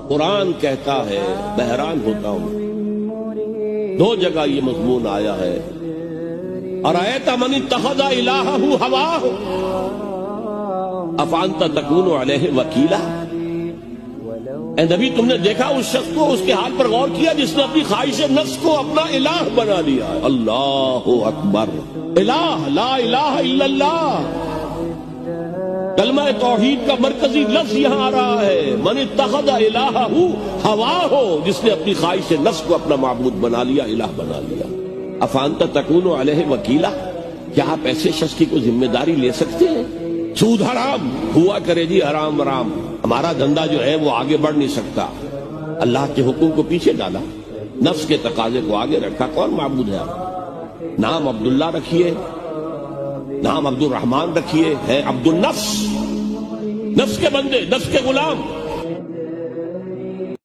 قرآن کہتا ہے، میں حیران ہوتا ہوں، دو جگہ یہ مضمون آیا ہے، ارأیت من اتخذ الہہ ہواہ افانت تکون علیہ وکیلا۔ اے نبی، تم نے دیکھا اس شخص کو، اس کے حال پر غور کیا جس نے اپنی خواہش نفس کو اپنا الہ بنا لیا ہے۔ اللہ اکبر، الہ، لا الہ الا اللہ، کلمہ توحید کا مرکزی لفظ یہاں آ رہا ہے، من اتخذ الہہ ہواہ، جس نے اپنی خواہش نفس کو اپنا معبود بنا لیا، الہ بنا لیا۔ افانت تکون علیہ وکیلا، کیا آپ ایسے شخص کی کوئی ذمہ داری لے سکتے ہیں؟ سود حرام ہوا کرے جی، حرام حرام، ہمارا دھندا جو ہے وہ آگے بڑھ نہیں سکتا، اللہ کے حکم کو پیچھے ڈالا، نفس کے تقاضے کو آگے رکھا۔ کون معبود ہے آپ؟ نام عبداللہ رکھیے، نام عبد الرحمن رکھیے، ہے عبد النفس، نفس کے بندے، نفس کے غلام۔